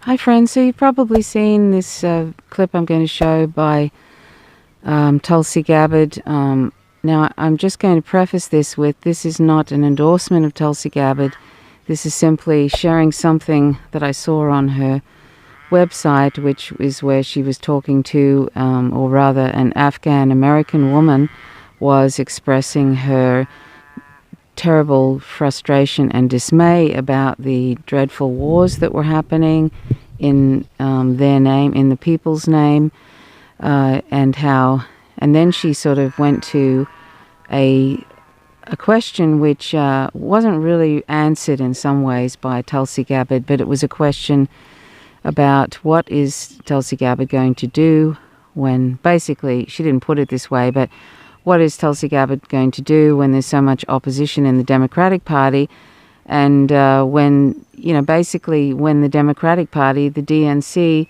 Hi, friends. So you've probably seen this clip I'm going to show by Tulsi Gabbard. Now, I'm just going to preface this with this is not an endorsement of Tulsi Gabbard. This is simply sharing something that I saw on her website, which is where she was talking to, or rather, an Afghan-American woman was expressing her terrible frustration and dismay about the dreadful wars that were happening in their name, in the people's name, and then she sort of went to a question which wasn't really answered in some ways by Tulsi Gabbard, but it was a question about what is Tulsi Gabbard going to do when, basically, she didn't put it this way, but what is Tulsi Gabbard going to do when there's so much opposition in the Democratic Party, and when, basically when the Democratic Party, the DNC,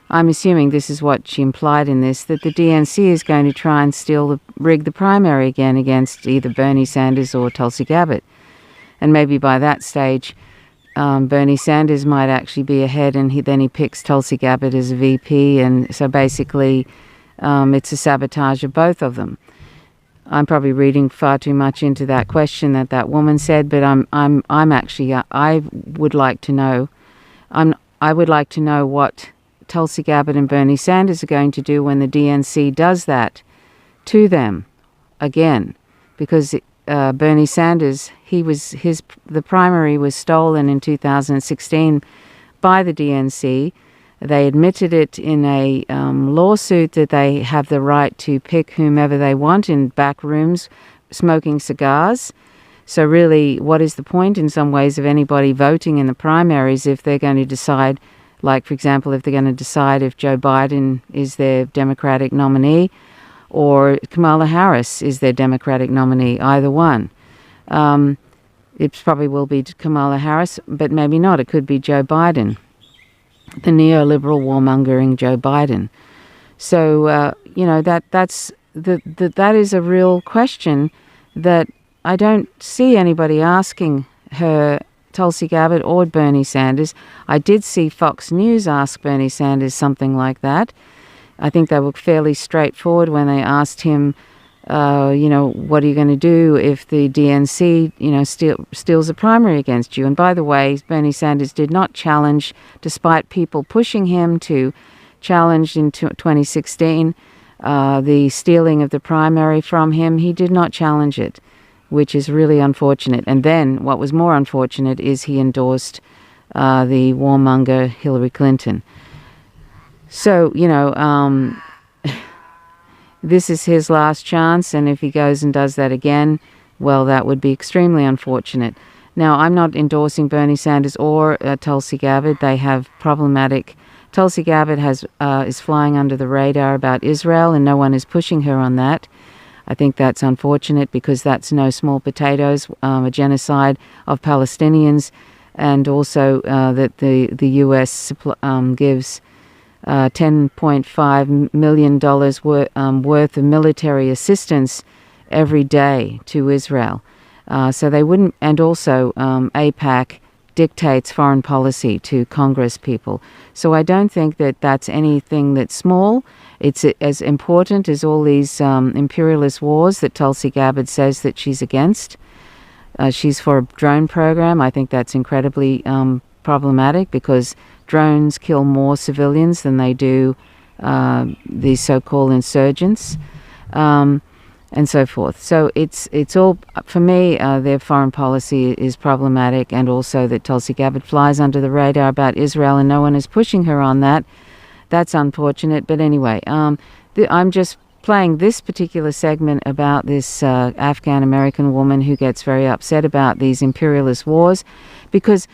I'm assuming this is what she implied in this, that the DNC is going to try and rig the primary again against either Bernie Sanders or Tulsi Gabbard. And maybe by that stage, Bernie Sanders might actually be ahead, and then he picks Tulsi Gabbard as a VP, and so basically it's a sabotage of both of them. I'm probably reading far too much into that question that woman said, but I'm actually I would like to know what Tulsi Gabbard and Bernie Sanders are going to do when the DNC does that to them again, because Bernie Sanders, the primary was stolen in 2016 by the DNC. They admitted it in a lawsuit that they have the right to pick whomever they want in back rooms smoking cigars. So really, what is the point in some ways of anybody voting in the primaries if they're going to decide, like, for example, if they're going to decide if Joe Biden is their Democratic nominee or Kamala Harris is their Democratic nominee, either one. It probably will be Kamala Harris, but maybe not. It could be Joe Biden, the neoliberal warmongering Joe Biden. So that is a real question that I don't see anybody asking her, Tulsi Gabbard or Bernie Sanders. I did see Fox News ask Bernie Sanders something like that. I think they were fairly straightforward when they asked him, what are you going to do if the DNC, steals a primary against you? And by the way, Bernie Sanders did not challenge, despite people pushing him to challenge in 2016 the stealing of the primary from him. He did not challenge it, which is really unfortunate. And then what was more unfortunate is he endorsed the warmonger Hillary Clinton. So, this is his last chance, and if he goes and does that again, well, that would be extremely unfortunate. Now, I'm not endorsing Bernie Sanders or Tulsi Gabbard. They have problematic... Tulsi Gabbard is flying under the radar about Israel, and no one is pushing her on that. I think that's unfortunate because that's no small potatoes, a genocide of Palestinians, and also that the U.S. gives $10.5 million worth of military assistance every day to Israel. So they wouldn't, and also AIPAC dictates foreign policy to Congress people. So I don't think that that's anything that's small. It's as important as all these imperialist wars that Tulsi Gabbard says that she's against. She's for a drone program. I think that's incredibly problematic because drones kill more civilians than they do these so-called insurgents, and so forth. So it's all, for me, their foreign policy is problematic, and also that Tulsi Gabbard flies under the radar about Israel and no one is pushing her on that. That's unfortunate. But anyway, I'm just playing this particular segment about this Afghan-American woman who gets very upset about these imperialist wars because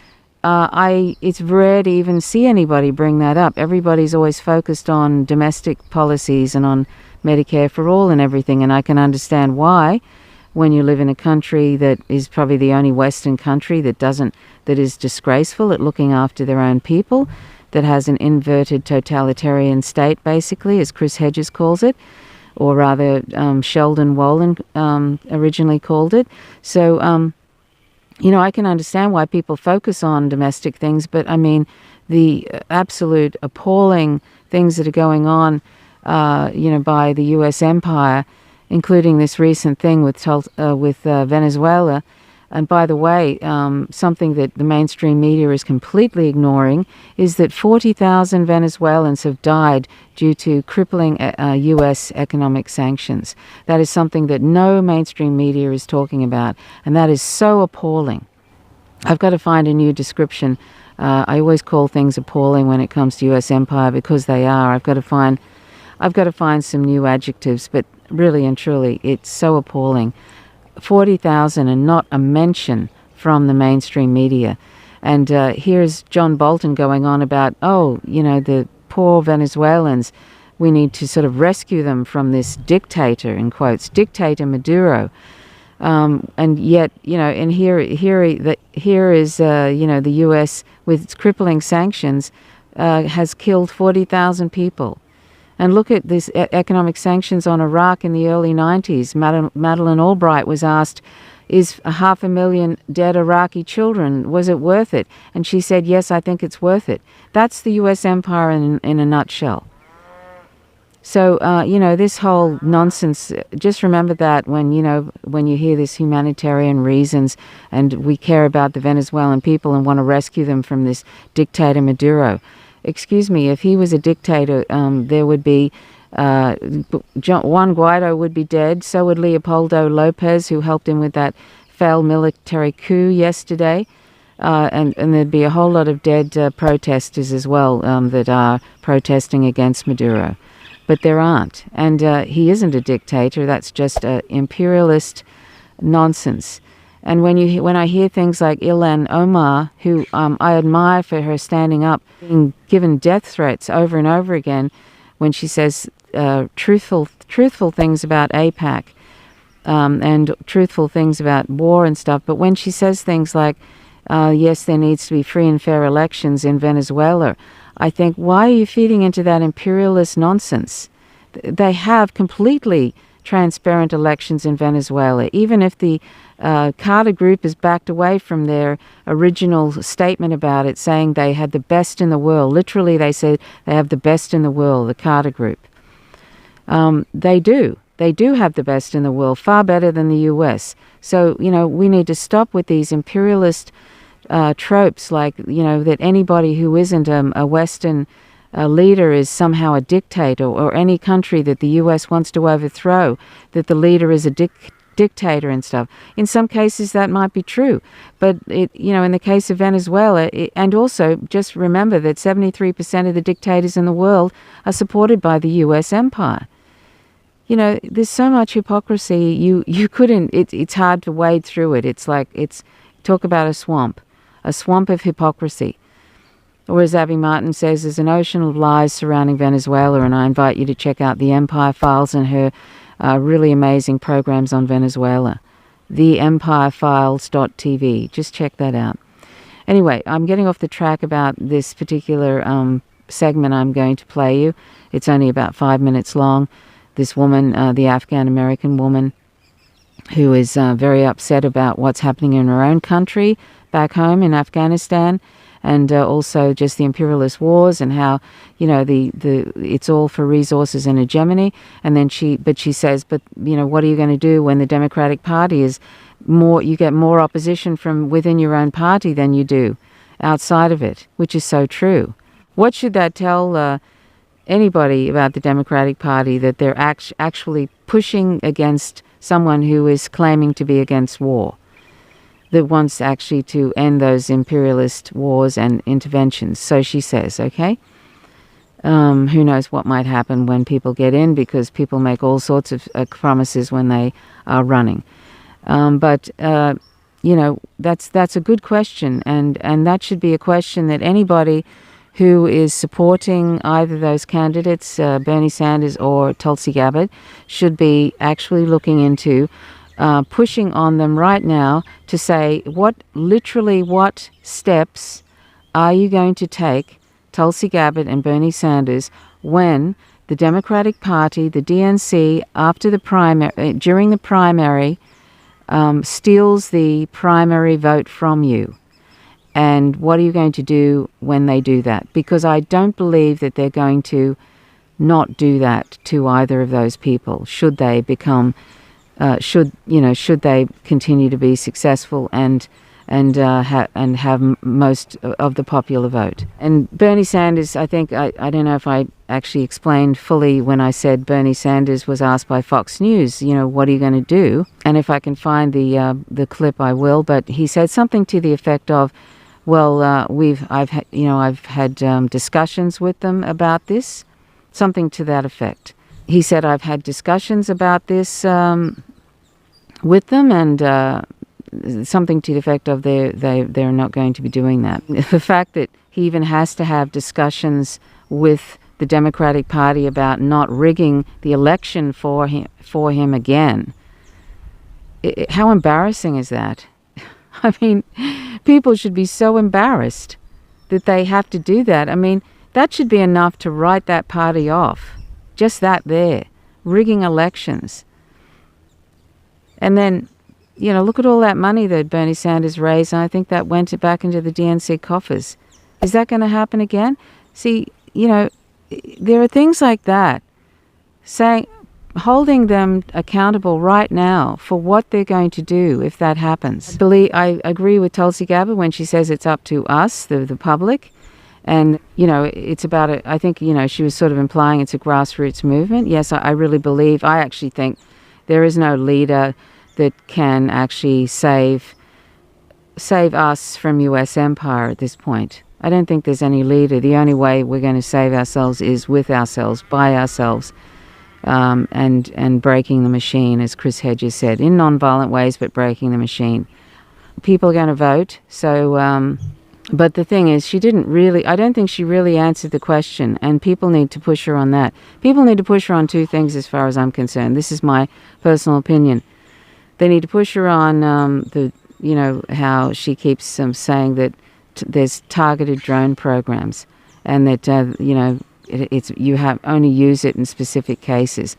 it's rare to even see anybody bring that up. Everybody's always focused on domestic policies and on Medicare for all and everything, and I can understand why when you live in a country that is probably the only Western country that is disgraceful at looking after their own people, that has an inverted totalitarian state, basically, as Chris Hedges calls it, or rather Sheldon Wolin originally called it. So I can understand why people focus on domestic things, but I mean, the absolute appalling things that are going on, by the U.S. empire, including this recent thing with Venezuela. And by the way, something that the mainstream media is completely ignoring is that 40,000 Venezuelans have died due to crippling U.S. economic sanctions. That is something that no mainstream media is talking about, and that is so appalling. I've got to find a new description. I always call things appalling when it comes to U.S. empire because they are. I've got to find some new adjectives, but really and truly, it's so appalling. 40,000 and not a mention from the mainstream media. And here's John Bolton going on about, the poor Venezuelans, we need to sort of rescue them from this dictator, in quotes, dictator Maduro. And yet, and here is, the U.S. with its crippling sanctions has killed 40,000 people. And look at this economic sanctions on Iraq in the early 90s. Madeleine Albright was asked, is 500,000 dead Iraqi children, was it worth it? And she said, yes, I think it's worth it. That's the U.S. empire in a nutshell. So, this whole nonsense, just remember that when you hear this humanitarian reasons and we care about the Venezuelan people and want to rescue them from this dictator Maduro. Excuse me, if he was a dictator, there would be Juan Guaido would be dead. So would Leopoldo Lopez, who helped him with that failed military coup yesterday. And there'd be a whole lot of dead protesters as well that are protesting against Maduro. But there aren't. And he isn't a dictator. That's just imperialist nonsense. And when I hear things like Ilhan Omar, who I admire for her standing up, being given death threats over and over again, when she says truthful things about AIPAC and truthful things about war and stuff, but when she says things like, yes, there needs to be free and fair elections in Venezuela, I think, why are you feeding into that imperialist nonsense? They have completely transparent elections in Venezuela. Even if the Carter Group has backed away from their original statement about it, saying they had the best in the world. Literally, they said they have the best in the world, the Carter Group. They do. They do have the best in the world, far better than the U.S. So, we need to stop with these imperialist tropes like, that anybody who isn't a Western leader is somehow a dictator, or any country that the U.S. wants to overthrow, that the leader is a dictator and stuff. In some cases that might be true, but in the case of Venezuela, and also just remember that 73% of the dictators in the world are supported by the U.S. empire. There's so much hypocrisy. You couldn't. It's hard to wade through it. It's talk about a swamp of hypocrisy. Or as Abby Martin says, there's an ocean of lies surrounding Venezuela, and I invite you to check out the Empire Files and her really amazing programs on Venezuela. theempirefiles.tv. Just check that out. Anyway, I'm getting off the track about this particular segment I'm going to play you. It's only about 5 minutes long. This woman, the Afghan-American woman, who is very upset about what's happening in her own country, back home in Afghanistan, and also just the imperialist wars and how, it's all for resources and hegemony. And then she says, what are you going to do when the Democratic Party is more, you get more opposition from within your own party than you do outside of it, which is so true. What should that tell anybody about the Democratic Party, that they're actually pushing against someone who is claiming to be against war, that wants actually to end those imperialist wars and interventions? So she says, okay? Who knows what might happen when people get in, because people make all sorts of promises when they are running. But that's a good question, and that should be a question that anybody who is supporting either those candidates, Bernie Sanders or Tulsi Gabbard, should be actually looking into, pushing on them right now to say, what steps are you going to take, Tulsi Gabbard and Bernie Sanders, when the Democratic Party, the DNC, during the primary, steals the primary vote from you. And what are you going to do when they do that? Because I don't believe that they're going to not do that to either of those people. Should they become, should they continue to be successful and have most of the popular vote. And Bernie Sanders, I think, I don't know if I actually explained fully when I said Bernie Sanders was asked by Fox News, what are you going to do? And if I can find the clip, I will. But he said something to the effect of, well, I've had discussions with them about this, something to that effect. He said, I've had discussions about this with them, and something to the effect of they're not going to be doing that. The fact that he even has to have discussions with the Democratic Party about not rigging the election for him again. How embarrassing is that? I mean, people should be so embarrassed that they have to do that. I mean, that should be enough to write that party off. Just that there. Rigging elections. And then, look at all that money that Bernie Sanders raised, and I think that went back into the DNC coffers. Is that going to happen again? See, there are things like that. Holding them accountable right now for what they're going to do if that happens. I agree with Tulsi Gabbard when she says it's up to us, the public. And, it's about it. I think, she was sort of implying it's a grassroots movement. Yes, I really believe, I actually think there is no leader that can actually save us from U.S. empire at this point. I don't think there's any leader. The only way we're going to save ourselves is with ourselves, by ourselves, and breaking the machine, as Chris Hedges said, in non-violent ways, but breaking the machine. People are going to vote, so... But the thing is, I don't think she really answered the question, and people need to push her on that. People need to push her on two things as far as I'm concerned. This is my personal opinion. They need to push her on how she keeps saying that there's targeted drone programs, and that, you have only use it in specific cases.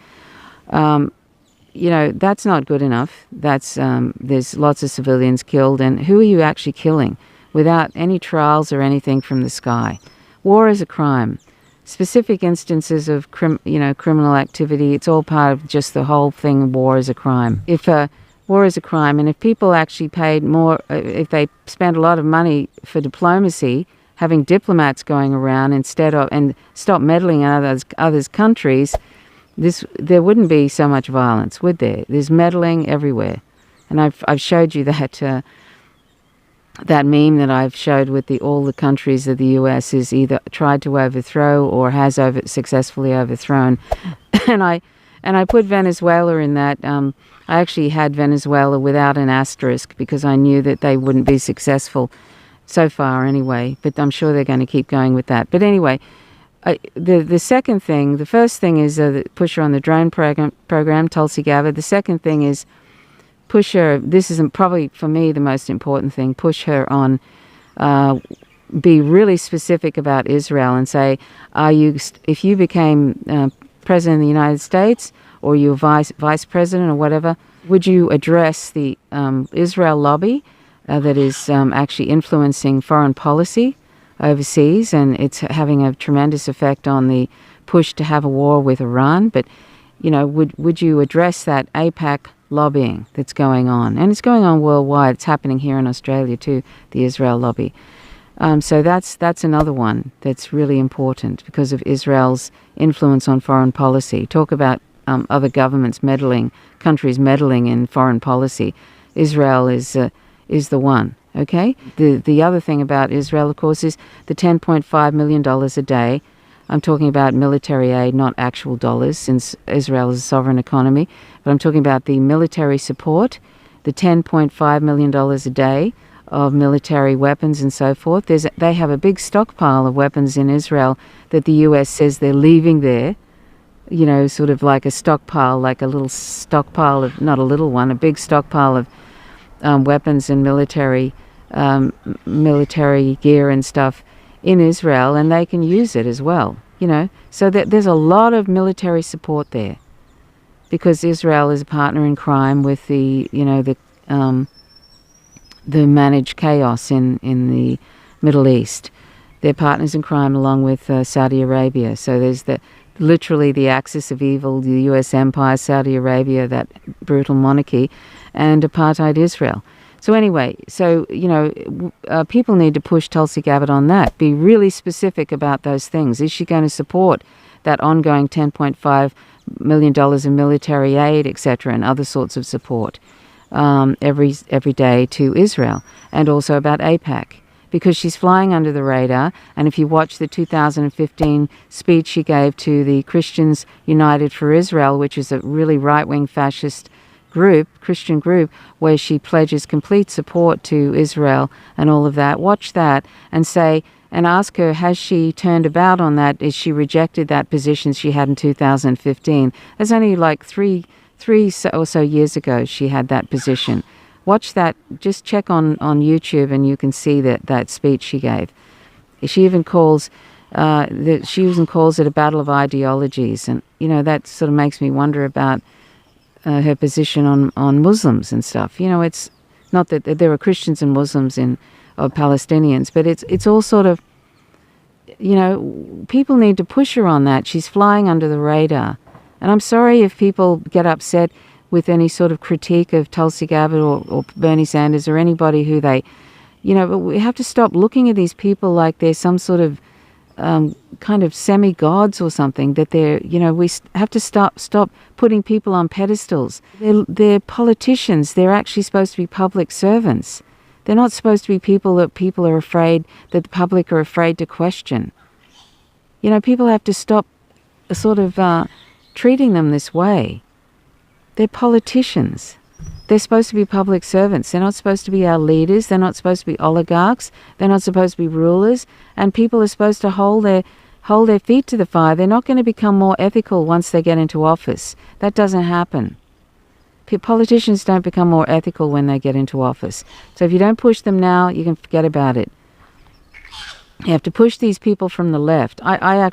That's not good enough. There's lots of civilians killed, and who are you actually killing? Without any trials or anything from the sky. War is a crime. Specific instances of criminal activity, it's all part of just the whole thing. War is a crime. If war is a crime, and if people actually paid more, if they spent a lot of money for diplomacy, having diplomats going around instead of, and stop meddling in others' countries, there wouldn't be so much violence, would there? There's meddling everywhere, and I've showed you that meme that I've showed with all the countries that the US is either tried to overthrow or has successfully overthrown. And I put Venezuela in that. I actually had Venezuela without an asterisk because I knew that they wouldn't be successful so far anyway. But I'm sure they're going to keep going with that. But anyway, the second thing, the first thing is push her on the drone program, Tulsi Gabbard. The second thing is push her, this is probably for me the most important thing, push her on, be really specific about Israel and say, if you became president of the United States or you're vice president or whatever, would you address the Israel lobby that is actually influencing foreign policy overseas, and it's having a tremendous effect on the push to have a war with Iran? But, would you address that AIPAC lobbying that's going on? And it's going on worldwide. It's happening here in Australia too, the Israel lobby. So that's another one that's really important because of Israel's influence on foreign policy. Talk about other governments countries meddling in foreign policy. Israel is the one. Okay. The other thing about Israel, of course, is the $10.5 million a day. I'm talking about military aid, not actual dollars, since Israel is a sovereign economy. But I'm talking about the military support, the $10.5 million a day of military weapons and so forth. They have a big stockpile of weapons in Israel that the U.S. says they're leaving there, sort of like a stockpile, like a little stockpile of, not a little one, a big stockpile of weapons and military gear and stuff in Israel, and they can use it as well, So there's a lot of military support there because Israel is a partner in crime with the manage chaos in the Middle East. They're partners in crime along with Saudi Arabia. So there's literally the axis of evil, the US empire, Saudi Arabia, that brutal monarchy, and apartheid Israel. So anyway, people need to push Tulsi Gabbard on that. Be really specific about those things. Is she going to support that ongoing $10.5 million in military aid, etc., and other sorts of support every day to Israel, and also about AIPAC? Because she's flying under the radar, and if you watch the 2015 speech she gave to the Christians United for Israel, which is a really right-wing fascist Christian group, where she pledges complete support to Israel and all of that, watch that and ask her, has she turned about on that? Is she rejected that position she had in 2015? There's only like three or so years ago she had that position. Watch that. Just check on YouTube, and you can see that speech she gave. She even calls it a battle of ideologies, and that sort of makes me wonder about her position on Muslims and stuff. It's not that there are Christians and Muslims or Palestinians, but it's all sort of, people need to push her on that. She's flying under the radar, and I'm sorry if people get upset with any sort of critique of Tulsi Gabbard or Bernie Sanders or anybody who they, but we have to stop looking at these people like they're some sort of kind of semi-gods or something, that they're, we have to stop putting people on pedestals. They're politicians. They're actually supposed to be public servants. They're not supposed to be people that the public are afraid to question. People have to stop sort of treating them this way. They're politicians. They're supposed to be public servants. They're not supposed to be our leaders. They're not supposed to be oligarchs. They're not supposed to be rulers. And people are supposed to hold their feet to the fire. They're not going to become more ethical once they get into office. That doesn't happen. Politicians don't become more ethical when they get into office. So if you don't push them now, you can forget about it. You have to push these people from the left. I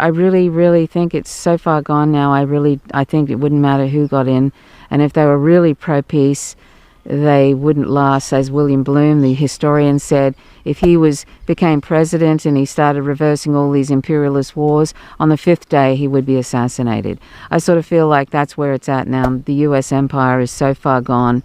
really, really think it's so far gone now. I think it wouldn't matter who got in. And if they were really pro-peace, they wouldn't last. As William Bloom, the historian, said, if he became president and he started reversing all these imperialist wars, on the 5th day he would be assassinated. I sort of feel like that's where it's at now. The US empire is so far gone,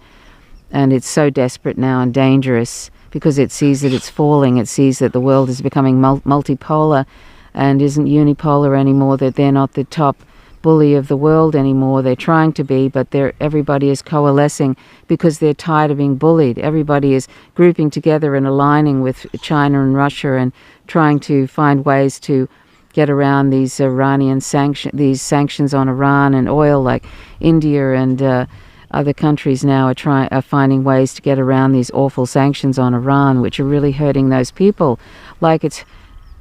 and it's so desperate now and dangerous because it sees that it's falling. It sees that the world is becoming multipolar and isn't unipolar anymore, that they're not the top bully of the world anymore. They're trying to be, but everybody is coalescing because they're tired of being bullied. Everybody is grouping together and aligning with China and Russia and trying to find ways to get around these sanctions on Iran and oil, like India and other countries now are finding ways to get around these awful sanctions on Iran, which are really hurting those people.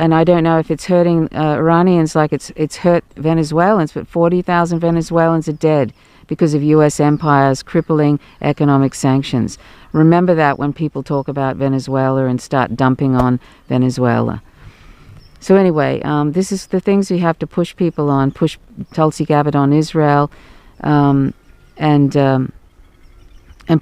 And I don't know if it's hurting Iranians like it's hurt Venezuelans, but 40,000 Venezuelans are dead because of US empire's crippling economic sanctions. Remember that when people talk about Venezuela and start dumping on Venezuela. So anyway, this is the things we have to push people on, push Tulsi Gabbard on Israel, and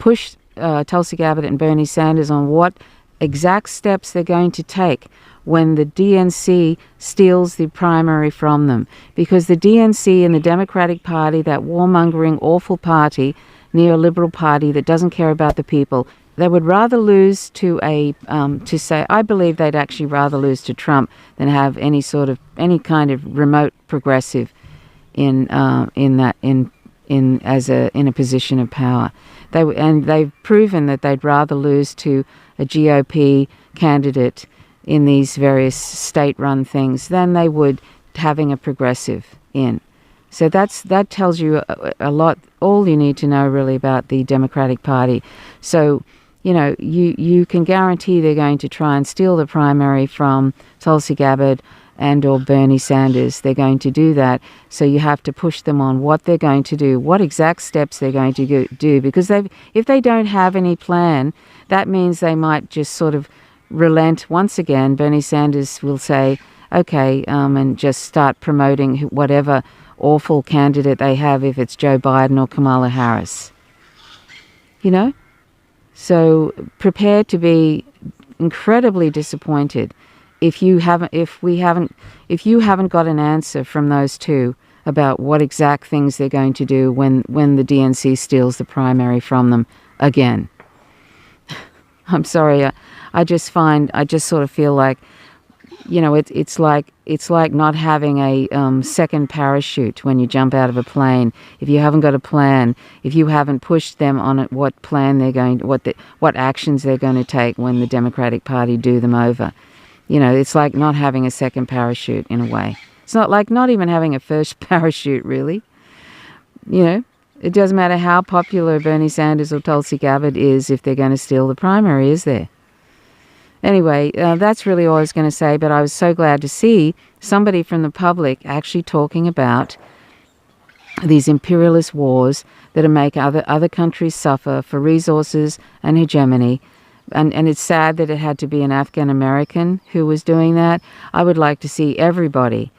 push Tulsi Gabbard and Bernie Sanders on what exact steps they're going to take when the DNC steals the primary from them. Because the DNC and the Democratic Party, that warmongering, awful party, neoliberal party that doesn't care about the people, they would rather lose I believe they'd actually rather lose to Trump than have any kind of remote progressive in a position of power. They've proven that they'd rather lose to a GOP candidate in these various state-run things than they would having a progressive in. So that tells you a lot, all you need to know really about the Democratic Party. So, you can guarantee they're going to try and steal the primary from Tulsi Gabbard and or Bernie Sanders. They're going to do that. So you have to push them on what they're going to do, what exact steps they're going to do. Because if they don't have any plan, that means they might just sort of relent once again. Bernie Sanders will say, okay, and just start promoting whatever awful candidate they have, if it's Joe Biden or Kamala Harris. you know? So prepare to be incredibly disappointed if you haven't got an answer from those two about what exact things they're going to do when the DNC steals the primary from them again. I'm sorry, I just sort of feel like, it's like not having a second parachute when you jump out of a plane. If you haven't got a plan, if you haven't pushed them on it, what plan they're going, what actions they're going to take when the Democratic Party do them over. It's like not having a second parachute in a way. It's not like not even having a first parachute, really. It doesn't matter how popular Bernie Sanders or Tulsi Gabbard is if they're going to steal the primary, is there? Anyway, that's really all I was going to say, but I was so glad to see somebody from the public actually talking about these imperialist wars that make other countries suffer for resources and hegemony. And it's sad that it had to be an Afghan American who was doing that. I would like to see everybody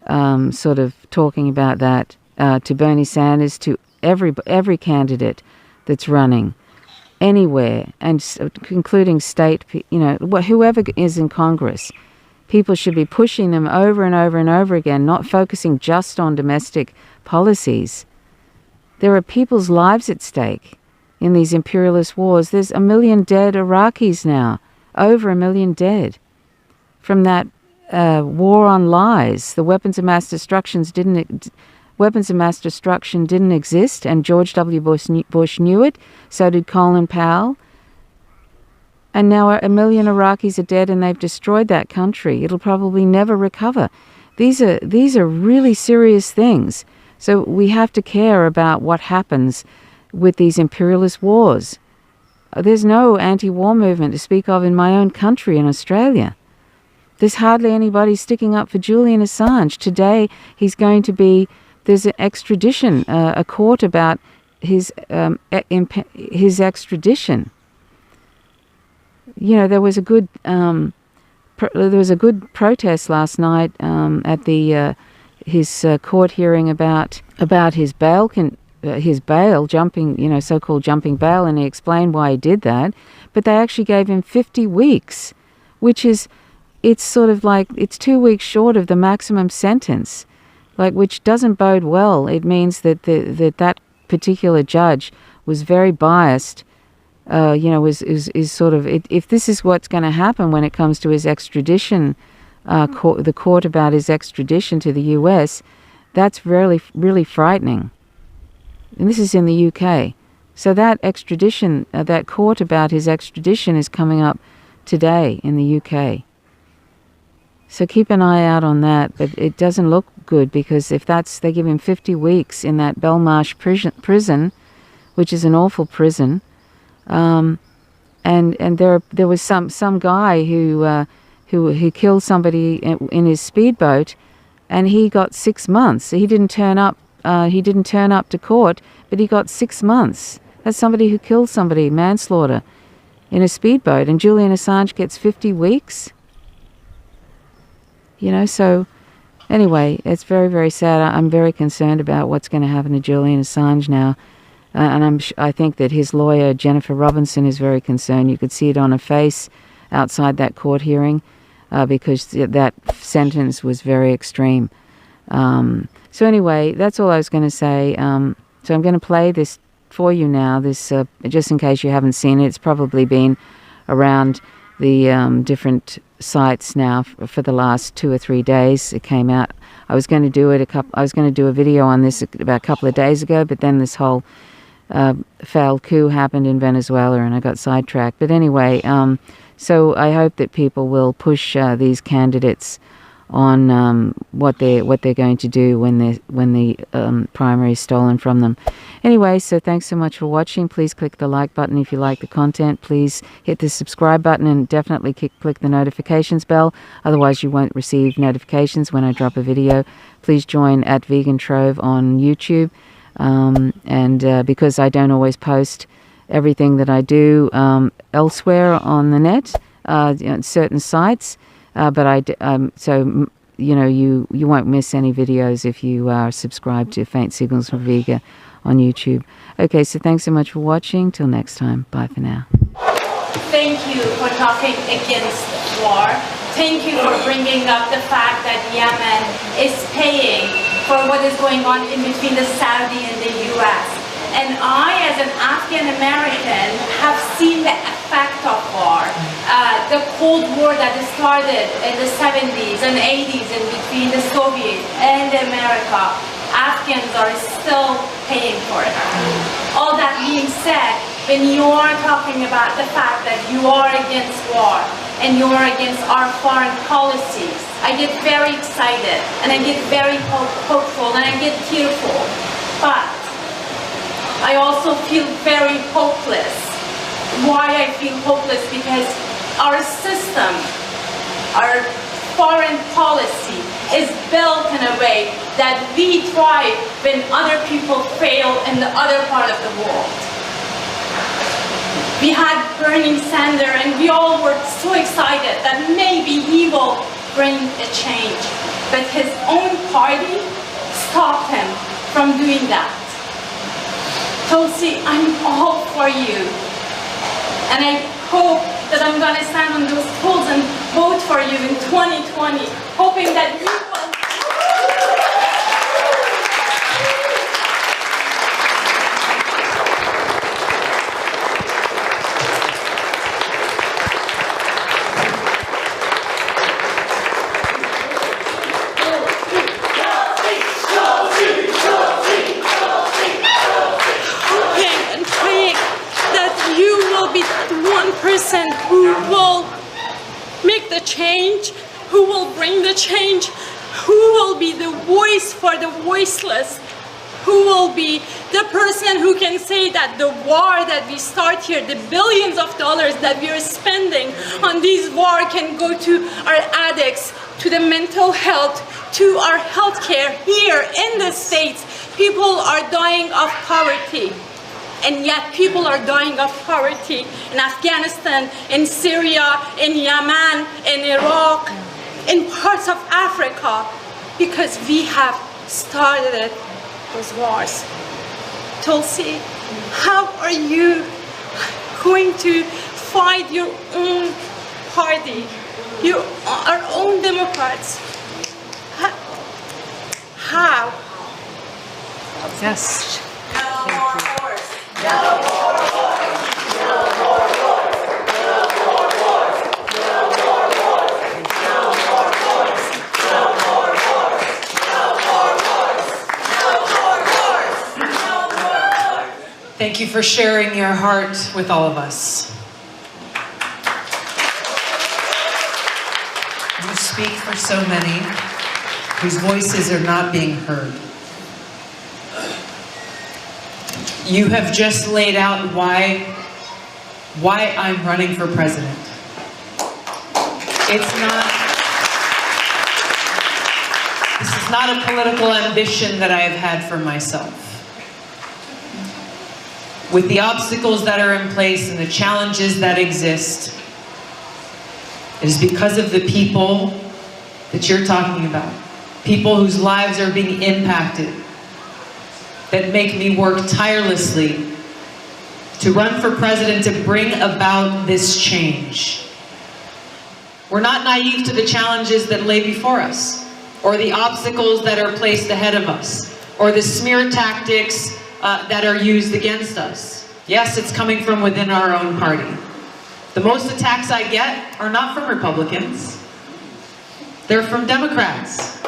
sort of talking about that to Bernie Sanders, to every candidate that's running anywhere, and including state, whoever is in Congress. People should be pushing them over and over and over again, not focusing just on domestic policies. There are people's lives at stake in these imperialist wars. There's 1 million dead Iraqis now, over 1 million dead, from that war on lies. The weapons of mass destruction didn't exist, and George W. Bush knew it. So did Colin Powell. And now 1 million Iraqis are dead, and they've destroyed that country. It'll probably never recover. These are really serious things. So we have to care about what happens with these imperialist wars. There's no anti-war movement to speak of in my own country, in Australia. There's hardly anybody sticking up for Julian Assange. Today, there's an extradition, a court about his extradition. There was a good protest last night at his court hearing about his bail jumping, so-called jumping bail, and he explained why he did that. But they actually gave him 50 weeks, which is, it's sort of like, it's 2 weeks short of the maximum sentence, which doesn't bode well. It means that that particular judge was very biased. Is sort of, if this is what's going to happen when it comes to his extradition, the court about his extradition to the US, that's really, really frightening. And this is in the UK. So that extradition, that court about his extradition is coming up today in the UK. So keep an eye out on that, but it doesn't look good, because they give him 50 weeks in that Belmarsh prison, which is an awful prison. And there was some guy who killed somebody in his speedboat, and he got 6 months. He didn't turn up. He didn't turn up to court, but he got 6 months. That's somebody who killed somebody, manslaughter, in a speedboat, and Julian Assange gets 50 weeks. So anyway, it's very, very sad. I'm very concerned about what's going to happen to Julian Assange now. And I think that his lawyer, Jennifer Robinson, is very concerned. You could see it on her face outside that court hearing, because that sentence was very extreme. So anyway, that's all I was going to say. So I'm going to play this for you now, this just in case you haven't seen it. It's probably been around the different sites now for the last 2 or 3 days. It came out. I was going to do a video on this about a couple of days ago, but then this whole failed coup happened in Venezuela, and I got sidetracked. But anyway, so I hope that people will push these candidates on what they're going to do when the primary is stolen from them. Anyway, so thanks so much for watching. Please click the like button if you like the content. Please hit the subscribe button, and definitely click the notifications bell. Otherwise, you won't receive notifications when I drop a video. Please join at Vegan Trove on YouTube. And because I don't always post everything that I do elsewhere on the net, certain sites, but you won't miss any videos if you are subscribed to Faint Signals from Vega on YouTube. Okay, so thanks so much for watching. Till next time. Bye for now. Thank you for talking against war. Thank you for bringing up the fact that Yemen is paying for what is going on in between the Saudi and the US. And I, as an Afghan American, have seen the effect of war. The Cold War that started in the 70s and 80s in between the Soviet and America, Afghans are still paying for it. All that being said, when you are talking about the fact that you are against war and you are against our foreign policies, I get very excited and I get very hopeful and I get tearful. But I also feel very hopeless. Why I feel hopeless? Because our system, our foreign policy is built in a way that we thrive when other people fail in the other part of the world. We had Bernie Sanders and we all were so excited that maybe he will bring a change. But his own party stopped him from doing that. Tulsi, I'm all for you. And I hope that I'm going to stand on those polls and vote for you in 2020, hoping that you will. Who will make the change, who will bring the change, who will be the voice for the voiceless, who will be the person who can say that the war that we start here, the billions of dollars that we are spending on this war can go to our addicts, to the mental health, to our healthcare here in the States. People are dying of poverty. And yet people are dying of poverty in Afghanistan, in Syria, in Yemen, in Iraq, in parts of Africa, because we have started those wars. Tulsi, how are you going to fight your own party, our own Democrats? How? Yes. No more wars. No more wars. No more wars. No more wars. No more wars. No more wars. No more wars. No more wars. No more wars. No more wars. Thank you for sharing your heart with all of us. You speak for so many whose voices are not being heard. You have just laid out why I'm running for president. This is not a political ambition that I have had for myself. With the obstacles that are in place and the challenges that exist, it is because of the people that you're talking about, people whose lives are being impacted, that make me work tirelessly to run for president to bring about this change. We're not naive to the challenges that lay before us, or the obstacles that are placed ahead of us, or the smear tactics that are used against us. Yes, it's coming from within our own party. The most attacks I get are not from Republicans. They're from Democrats.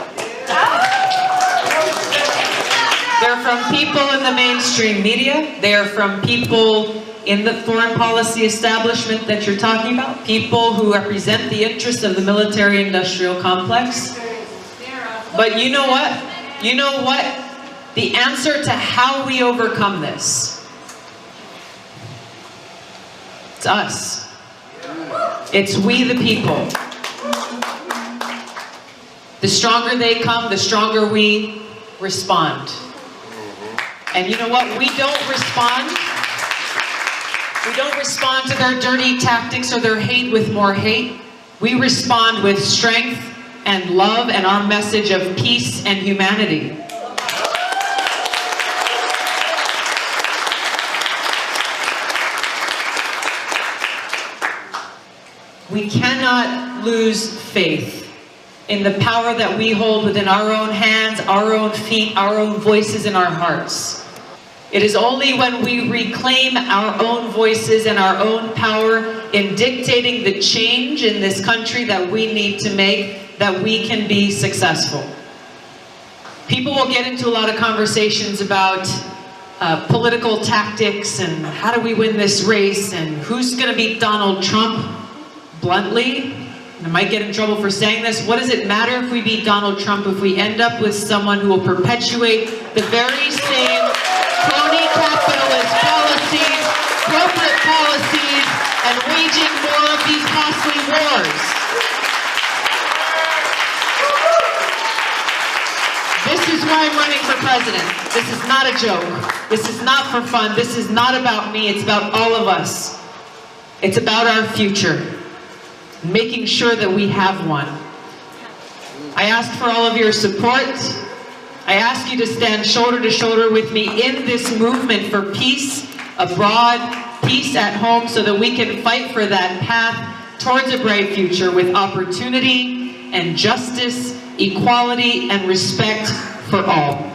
They're from people in the mainstream media. They are from people in the foreign policy establishment that you're talking about. People who represent the interests of the military-industrial complex. But you know what? You know what? The answer to how we overcome this, it's us. It's we the people. The stronger they come, the stronger we respond. And you know what? We don't respond to their dirty tactics or their hate with more hate. We respond with strength and love and our message of peace and humanity. We cannot lose faith in the power that we hold within our own hands, our own feet, our own voices, and our hearts. It is only when we reclaim our own voices and our own power in dictating the change in this country that we need to make that we can be successful. People will get into a lot of conversations about political tactics and how do we win this race and who's going to beat Donald Trump. Bluntly, I might get in trouble for saying this, what does it matter if we beat Donald Trump if we end up with someone who will perpetuate the very same crony capitalist policies, corporate policies, and waging more of these costly wars? This is why I'm running for president. This is not a joke. This is not for fun. This is not about me. It's about all of us. It's about our future. Making sure that we have one. I ask for all of your support. I ask you to stand shoulder to shoulder with me in this movement for peace abroad, peace at home, so that we can fight for that path towards a bright future with opportunity and justice, equality, and respect for all.